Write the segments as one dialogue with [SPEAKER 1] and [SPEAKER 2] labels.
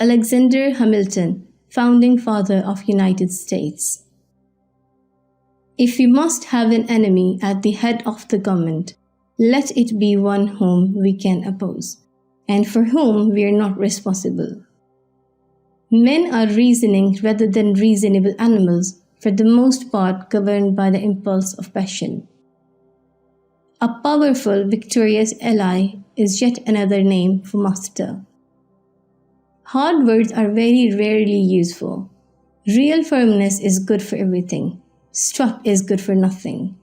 [SPEAKER 1] Alexander Hamilton, founding father of United States. If we must have an enemy at the head of the government, let it be one whom we can oppose, and for whom we are not responsible. Men are reasoning rather than reasonable animals, for the most part governed by the impulse of passion. A powerful, victorious ally is yet another name for master. Hard words are very rarely useful. Real firmness is good for everything. Strut is good for nothing.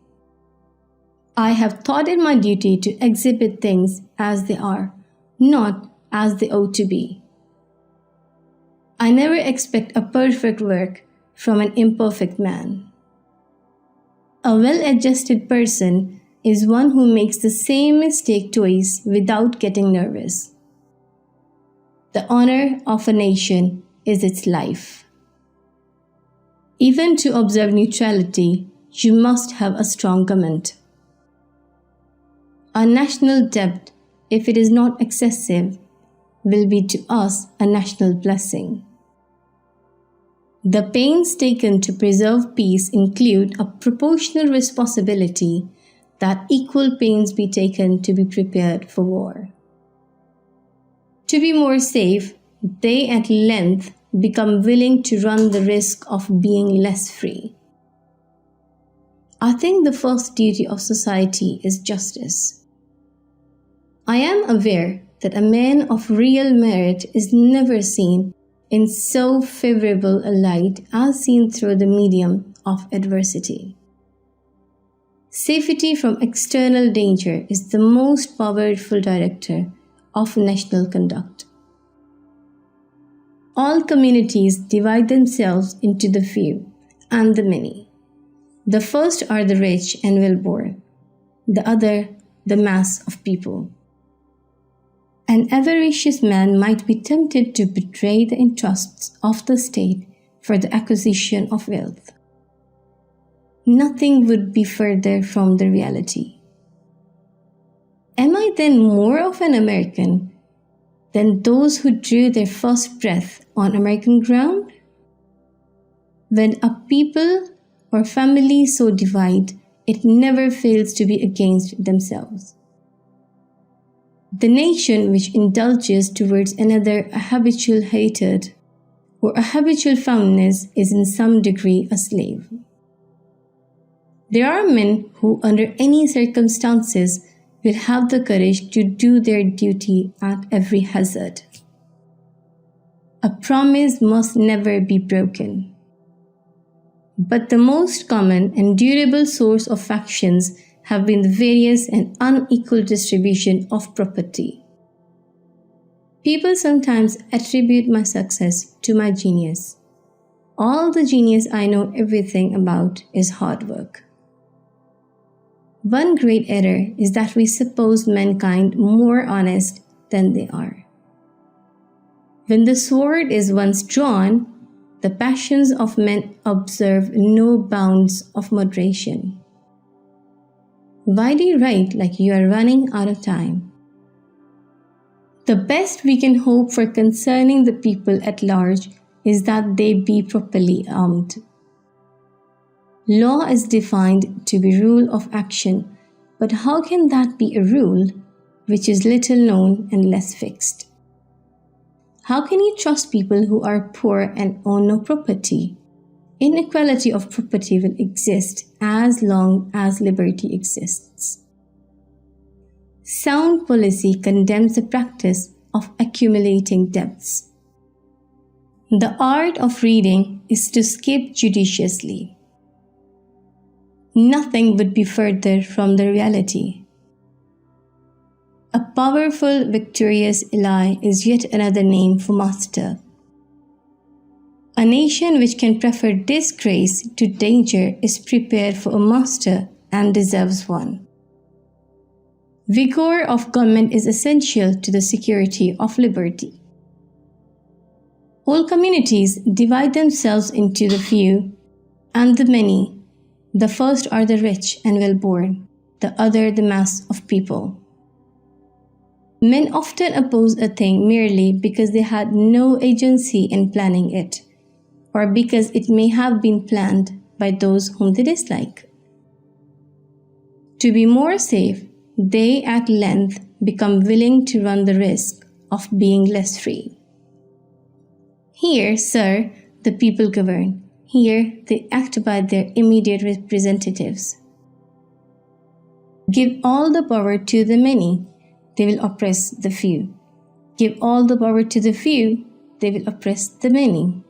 [SPEAKER 1] I have thought it my duty to exhibit things as they are, not as they ought to be. I never expect a perfect work from an imperfect man. A well-adjusted person is one who makes the same mistake twice without getting nervous. The honor of a nation is its life. Even to observe neutrality, you must have a strong government. Our national debt, if it is not excessive, will be to us a national blessing. The pains taken to preserve peace include a proportional responsibility that equal pains be taken to be prepared for war. To be more safe, they at length become willing to run the risk of being less free. I think the first duty of society is justice. I am aware that a man of real merit is never seen in so favorable a light as seen through the medium of adversity. Safety from external danger is the most powerful director of national conduct. All communities divide themselves into the few and the many. The first are the rich and well-born, the other the mass of people. An avaricious man might be tempted to betray the interests of the state for the acquisition of wealth. Nothing would be further from the reality. Am I then more of an American than those who drew their first breath on American ground? When a people or family so divide, it never fails to be against themselves. The nation which indulges towards another a habitual hatred or a habitual fondness is in some degree a slave. There are men who, under any circumstances, will have the courage to do their duty at every hazard. A promise must never be broken. But the most common and durable source of factions have been the various and unequal distribution of property. People sometimes attribute my success to my genius. All the genius I know everything about is hard work. One great error is that we suppose mankind more honest than they are. When the sword is once drawn, the passions of men observe no bounds of moderation. Why do you write like you are running out of time? The best we can hope for concerning the people at large is that they be properly armed. Law is defined to be rule of action, but how can that be a rule which is little known and less fixed? How can you trust people who are poor and own no property? Inequality of property will exist as long as liberty exists. Sound policy condemns the practice of accumulating debts. The art of reading is to skip judiciously. Nothing would be further from the reality. A powerful, victorious ally is yet another name for master. A nation which can prefer disgrace to danger is prepared for a master and deserves one. Vigor of government is essential to the security of liberty. All communities divide themselves into the few and the many. The first are the rich and well-born, the other the mass of people. Men often oppose a thing merely because they had no agency in planning it, or because it may have been planned by those whom they dislike. To be more safe, they at length become willing to run the risk of being less free. Here, sir, the people govern. Here, they act by their immediate representatives. Give all the power to the many, they will oppress the few. Give all the power to the few, they will oppress the many.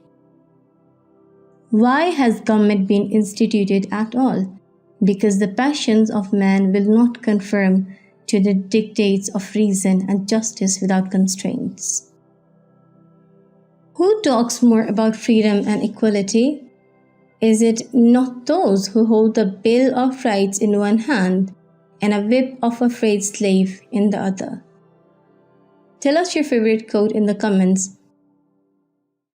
[SPEAKER 1] Why has government been instituted at all? Because the passions of man will not conform to the dictates of reason and justice without constraints. Who talks more about freedom and equality? Is it not those who hold the Bill of Rights in one hand and a whip of a freed slave in the other? Tell us your favorite quote in the comments